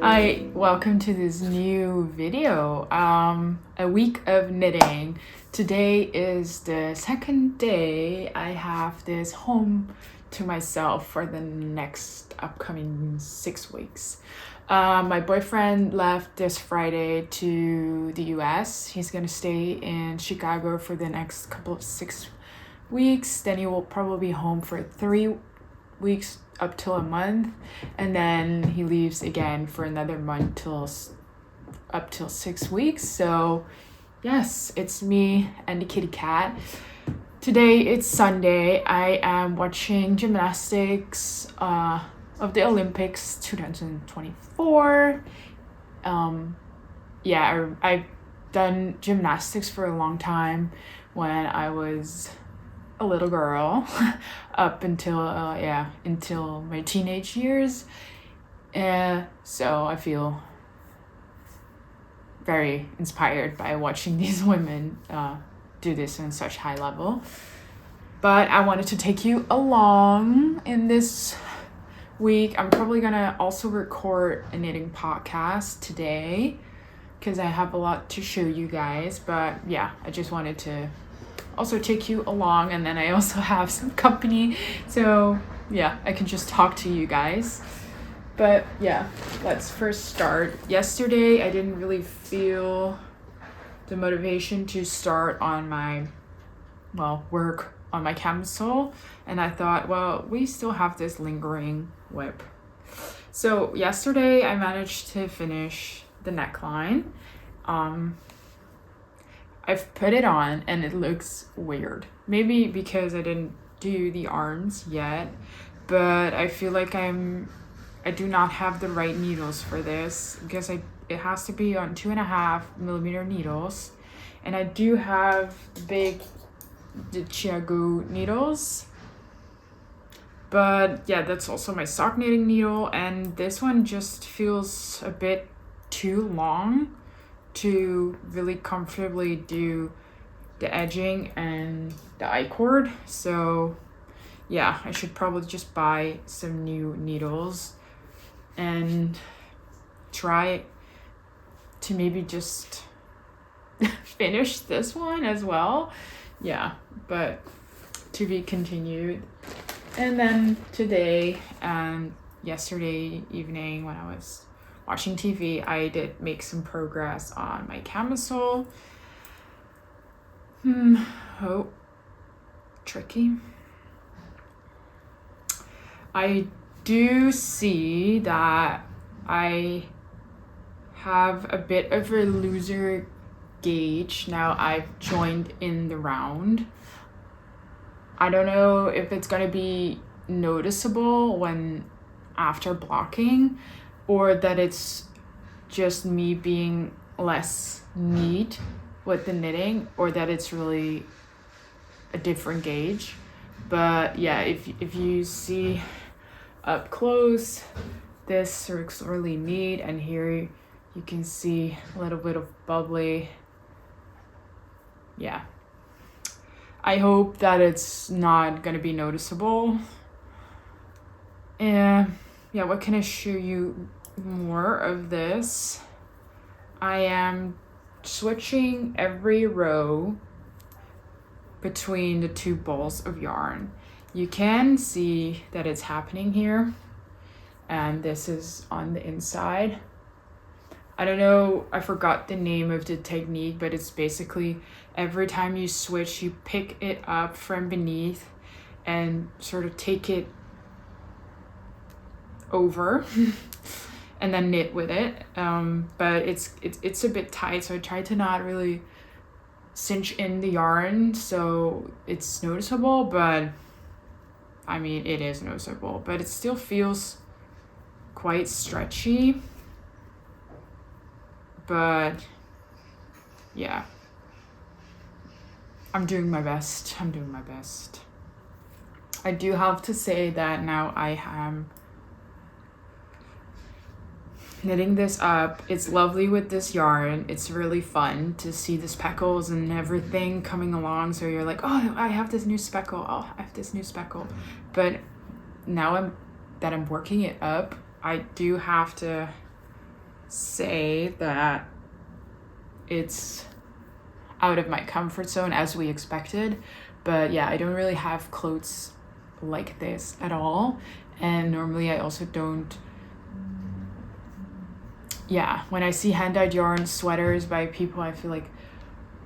Hi, welcome to this new video. A week of knitting. Today is the second day I have this home to myself for the next upcoming 6 weeks. My boyfriend left this Friday to the US. He's gonna stay in Chicago for the next couple of 6 weeks. Then he will probably be home for 3 weeks up till a month, and then he leaves again for another month up till 6 weeks. So yes, it's me and the kitty cat. Today it's Sunday. I am watching gymnastics of the Olympics 2024. I've done gymnastics for a long time when I was a little girl up until until my teenage years, and so I feel very inspired by watching these women do this in such high level. But I wanted to take you along in this week. I'm probably gonna also record a knitting podcast today because I have a lot to show you guys, but yeah, I just wanted to also take you along, and then I also have some company, so yeah, I can just talk to you guys. But yeah, let's first start. Yesterday I didn't really feel the motivation to start on my work on my camisole, and I thought, well, we still have this lingering whip. So yesterday I managed to finish the neckline. I've put it on and it looks weird. Maybe because I didn't do the arms yet, but I feel like I do not have the right needles for this because it has to be on 2.5mm needles, and I do have the Chiago needles, but yeah, that's also my sock knitting needle, and this one just feels a bit too long to really comfortably do the edging and the I-cord. So yeah, I should probably just buy some new needles and try to maybe just finish this one as well. Yeah, but to be continued. And then today and yesterday evening when I was watching TV, I did make some progress on my camisole. Oh, tricky. I do see that I have a bit of a looser gauge now. I've joined in the round. I don't know if it's gonna be noticeable when after blocking, or that it's just me being less neat with the knitting, or that it's really a different gauge. But yeah, if you see up close, this looks really neat, and here you can see a little bit of bubbly. Yeah, I hope that it's not gonna be noticeable. And yeah, what can I show you more of this? I am switching every row between the two balls of yarn. You can see that it's happening here, and this is on the inside. I don't know, I forgot the name of the technique, but it's basically every time you switch, you pick it up from beneath and sort of take it over and then knit with it. But it's a bit tight, so I tried to not really cinch in the yarn so it's noticeable, but I mean, it is noticeable, but it still feels quite stretchy. But yeah, I'm doing my best. I do have to say that now I am knitting this up. It's lovely with this yarn. It's really fun to see the speckles and everything coming along, so you're like, oh, I have this new speckle, oh, I have this new speckle. But now I'm working it up, I do have to say that it's out of my comfort zone as we expected, but yeah, I don't really have clothes like this at all, and normally I also don't. Yeah, when I see hand-dyed yarn sweaters by people, I feel like,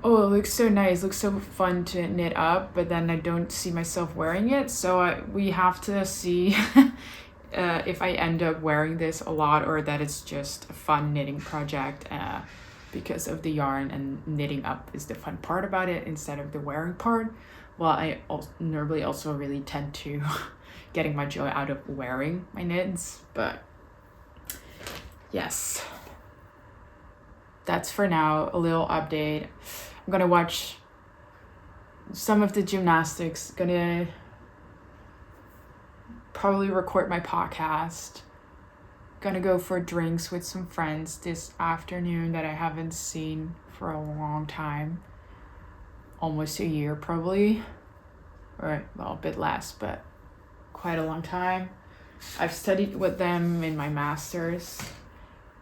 oh, it looks so nice, looks so fun to knit up, but then I don't see myself wearing it. So we have to see if I end up wearing this a lot, or that it's just a fun knitting project because of the yarn, and knitting up is the fun part about it instead of the wearing part. Well, I normally also really tend to getting my joy out of wearing my knits, but yes, that's for now, a little update. I'm gonna watch some of the gymnastics, gonna probably record my podcast, gonna go for drinks with some friends this afternoon that I haven't seen for a long time, almost a year probably, or well, a bit less, but quite a long time. I've studied with them in my master's.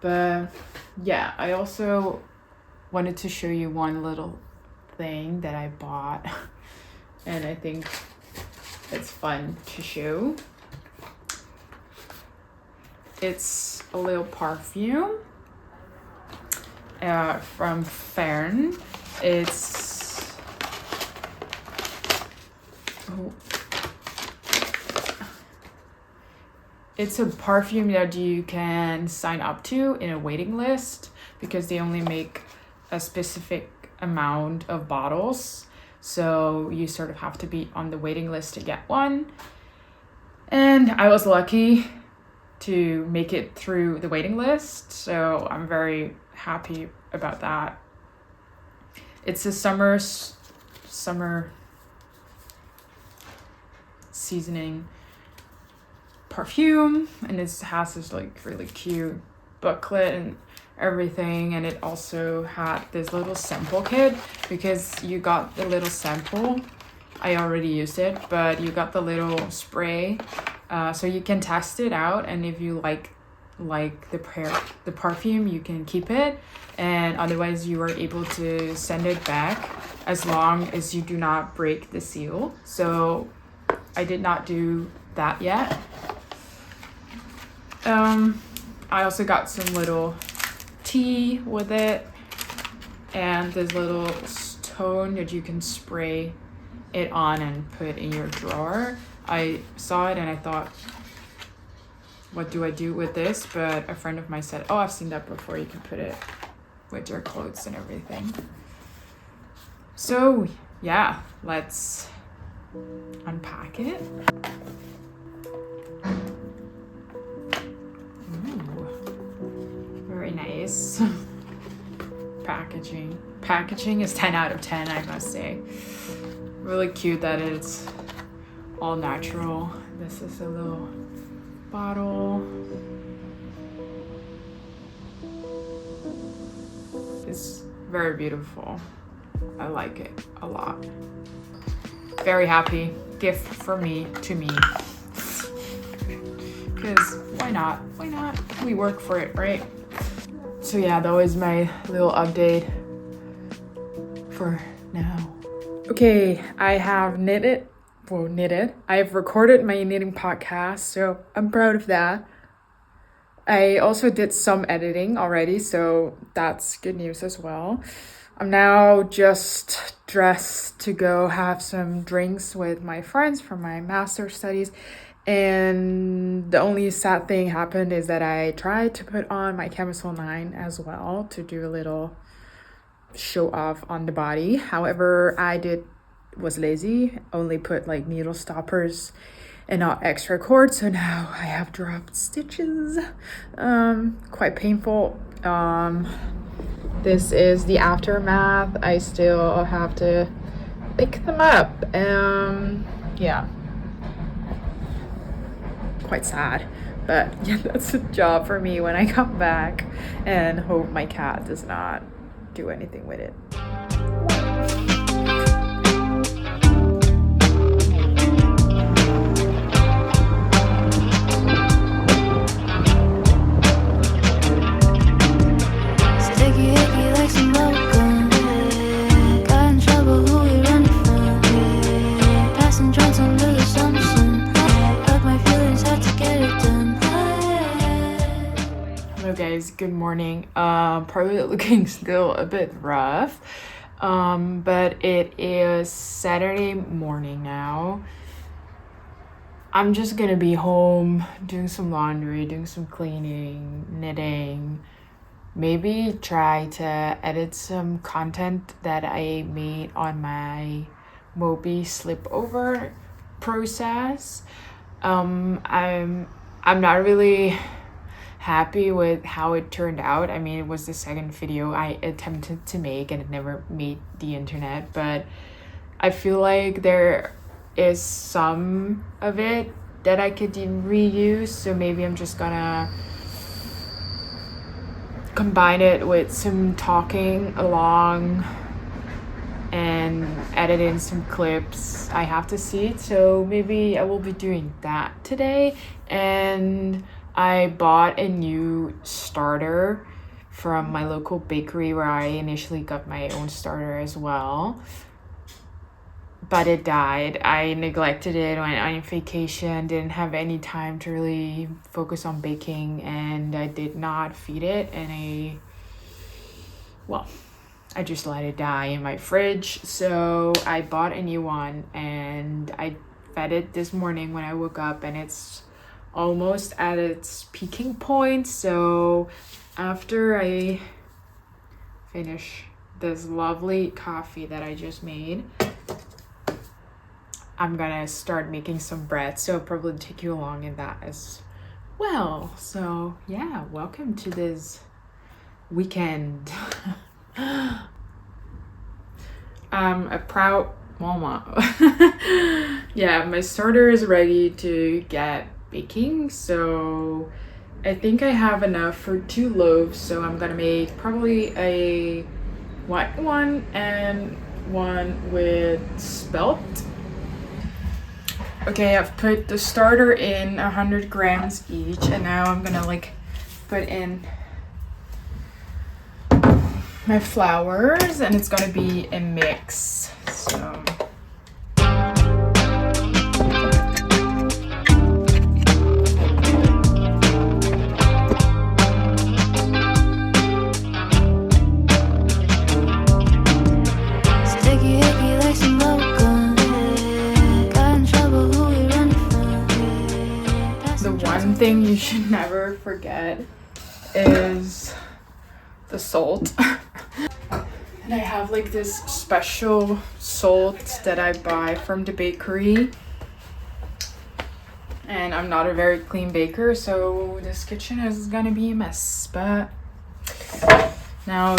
But yeah, I also wanted to show you one little thing that I bought and I think it's fun to show. It's a little perfume from Fern. It's a perfume that you can sign up to in a waiting list, because they only make a specific amount of bottles. So you sort of have to be on the waiting list to get one. And I was lucky to make it through the waiting list, so I'm very happy about that. It's a summer seasoning perfume, and it has this like really cute booklet and everything, and it also had this little sample kit, because you got the little sample. I already used it, but you got the little spray, so you can test it out, and if you like the perfume, you can keep it, and otherwise you are able to send it back as long as you do not break the seal. So I did not do that yet. I also got some little tea with it, and this little stone that you can spray it on and put in your drawer. I saw it and I thought, what do I do with this? But a friend of mine said, oh, I've seen that before, you can put it with your clothes and everything. So yeah, let's unpack it. Very nice. Packaging is 10 out of 10, I must say. Really cute that it's all natural. This is a little bottle. It's very beautiful. I like it a lot. Very happy. Gift for me, to me. Because why not? Why not? We work for it, right? So yeah, that was my little update for now. Okay, I have knitted. I've recorded my knitting podcast, so I'm proud of that. I also did some editing already, so that's good news as well. I'm now just dressed to go have some drinks with my friends from my master's studies. And the only sad thing happened is that I tried to put on my Camisole 9 as well to do a little show off on the body. However, was lazy, only put like needle stoppers and not extra cord, so now I have dropped stitches. Quite painful. This is the aftermath. I still have to pick them up. Yeah, quite sad, but yeah, that's a job for me when I come back, and hope my cat does not do anything with it. Hello guys, good morning. Probably looking still a bit rough, but it is Saturday morning now. I'm just gonna be home doing some laundry, doing some cleaning, knitting, maybe try to edit some content that I made on my Mobi slipover process. I'm not really happy with how it turned out. I mean, it was the second video I attempted to make and it never made the internet, but I feel like there is some of it that I could reuse, so maybe I'm just gonna combine it with some talking along and edit in some clips. I have to see it, so maybe I will be doing that today. And I bought a new starter from my local bakery where I initially got my own starter as well, but it died. I neglected it, went on vacation, didn't have any time to really focus on baking, and I did not feed it, and I just let it die in my fridge. So I bought a new one and I fed it this morning when I woke up, and it's almost at its peaking point. So after I finish this lovely coffee that I just made, I'm gonna start making some bread, so I'll probably take you along in that as well. So yeah, welcome to this weekend. I'm a proud mama. Yeah, my starter is ready to get baking, so I think I have enough for 2 loaves, so I'm gonna make probably a white one and one with spelt. Okay, I've put the starter in 100 grams each, and now I'm gonna like put in my flours, and it's gonna be a mix. So one thing you should never forget is the salt. And I have like this special salt that I buy from the bakery, and I'm not a very clean baker, so this kitchen is gonna be a mess, but now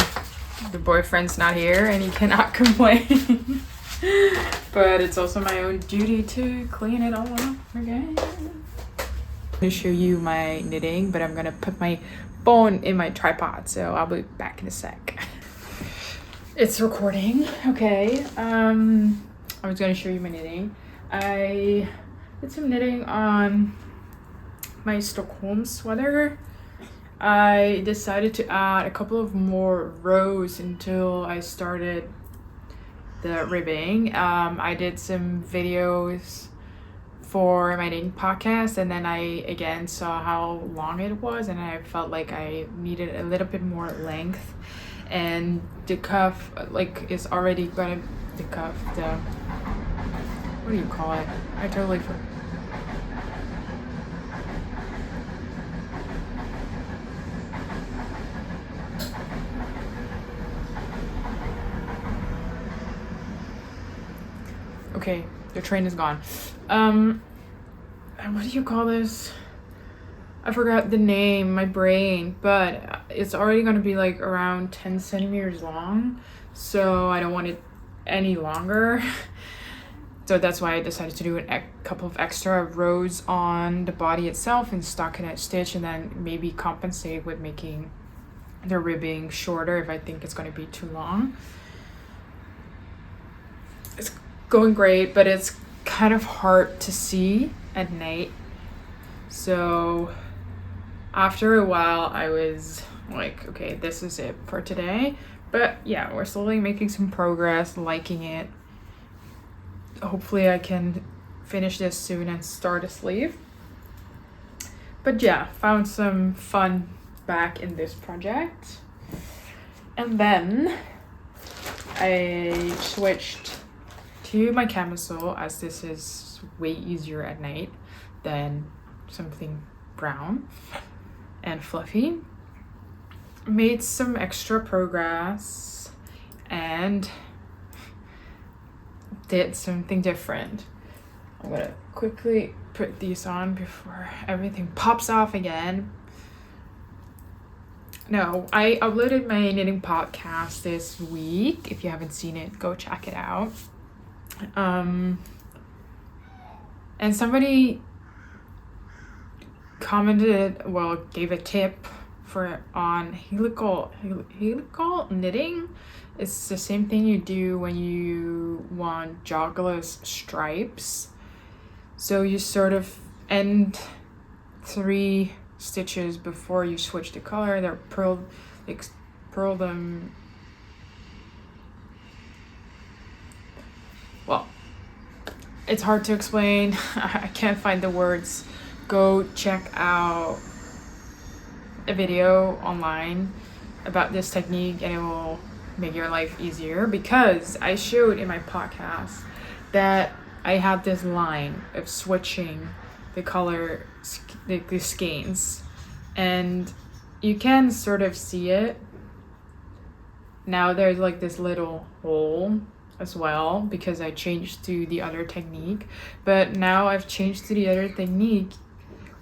the boyfriend's not here and he cannot complain. But it's also my own duty to clean it all up again. To show you my knitting, but I'm gonna put my phone in my tripod, so I'll be back in a sec. It's recording. Okay, I was gonna show you my knitting. I did some knitting on my Stockholm sweater. I decided to add a couple of more rows until I started the ribbing. I did some videos for my knitting podcast, and then I again saw how long it was, and I felt like I needed a little bit more length, and the cuff like is already gonna the what do you call it? I totally forgot. Okay, the train is gone. What do you call this? I forgot the name, my brain, but it's already gonna be like around 10 centimeters long, so I don't want it any longer. So that's why I decided to do a couple of extra rows on the body itself and stockinette stitch, and then maybe compensate with making the ribbing shorter if I think it's gonna be too long. It's going great, but it's kind of hard to see at night, so after a while I was like, okay, this is it for today. But yeah, we're slowly making some progress, liking it. Hopefully I can finish this soon and start a sleeve. But yeah, found some fun back in this project. And then I switched to my camisole, as this is way easier at night than something brown and fluffy. Made some extra progress and did something different. I'm gonna quickly put these on before everything pops off again. No, I uploaded my knitting podcast this week. If you haven't seen it, go check it out. And somebody commented, well, gave a tip on helical knitting. It's the same thing you do when you want jogless stripes. So you sort of end 3 stitches before you switch the color. They're purl them. Well, it's hard to explain. I can't find the words. Go check out a video online about this technique and it will make your life easier, because I showed in my podcast that I had this line of switching the color, the skeins, and you can sort of see it. Now there's like this little hole as well because I changed to the other technique, but now I've changed to the other technique.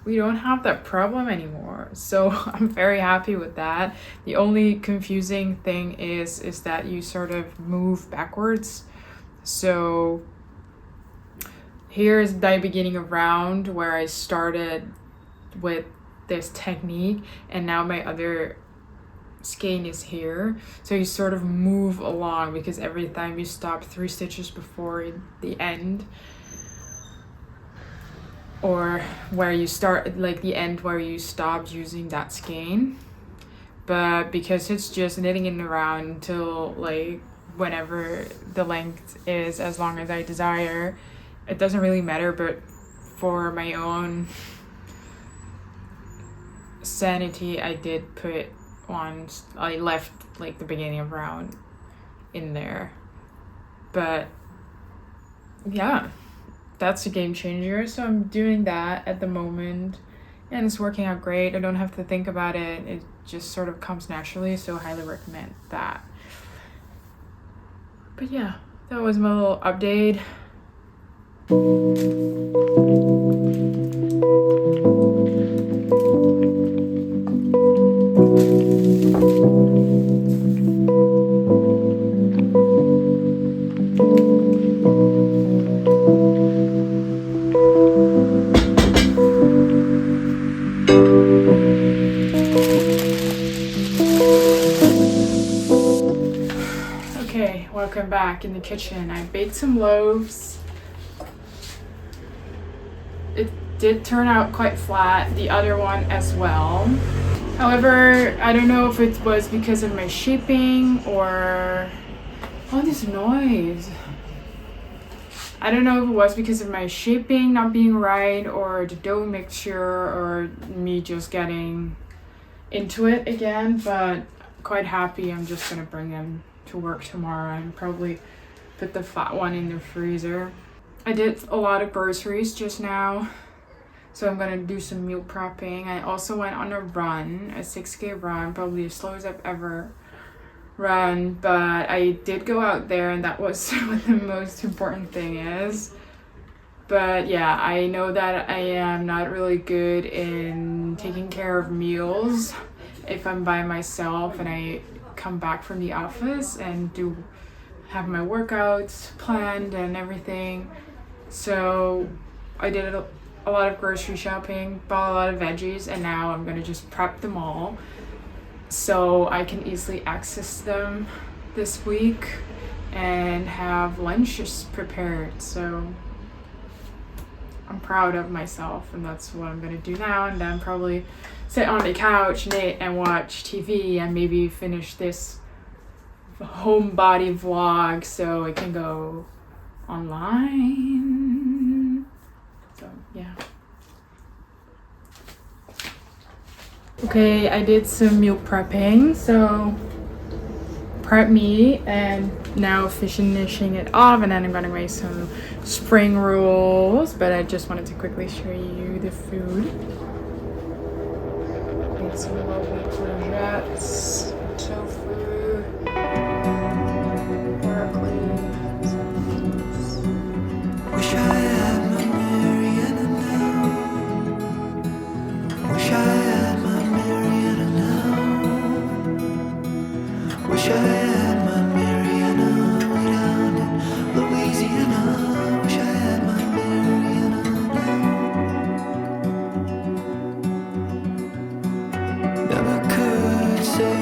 We don't have that problem anymore, so I'm very happy with that. The only confusing thing is that you sort of move backwards. So here's the beginning of round where I started with this technique, and now my other skein is here. So you sort of move along, because every time you stop 3 stitches before the end, or where you start, like the end where you stopped using that skein. But because it's just knitting it around until like whenever the length is, as long as I desire, it doesn't really matter. But for my own sanity, I did put on, I left like the beginning of round in there. But yeah, that's a game changer. So I'm doing that at the moment and it's working out great. I don't have to think about it. It just sort of comes naturally. So I highly recommend that. But yeah, that was my little update. Okay, welcome back in the kitchen. I baked some loaves. It did turn out quite flat, the other one as well. However, I don't know if it was because of my shaping or all this noise. I don't know if it was because of my shaping not being right, or the dough mixture, or me just getting into it again, but quite happy. I'm just gonna bring them to work tomorrow and probably put the fat one in the freezer. I did a lot of groceries just now, so I'm gonna do some meal prepping. I also went on a run, a 6K run, probably the slowest I've ever run, but I did go out there and that was what the most important thing is. But yeah, I know that I am not really good in taking care of meals if I'm by myself and I come back from the office and have my workouts planned and everything. So I did a lot of grocery shopping, bought a lot of veggies, and now I'm gonna just prep them all so I can easily access them this week and have lunches prepared. So I'm proud of myself, and that's what I'm gonna do now, and then probably sit on the couch, knit, and watch TV, and maybe finish this homebody vlog so it can go online. So yeah. Okay, I did some meal prepping, so prep meat and now finishing it off, and then I'm gonna make some spring rolls, but I just wanted to quickly show you the food. Made some lovely courgettes, tofu, broccoli. Wish I had my Mariana now. Wish I had my Mariana now. Wish I had my Mariana way down in Louisiana. Wish I had my Mariana now. Never could say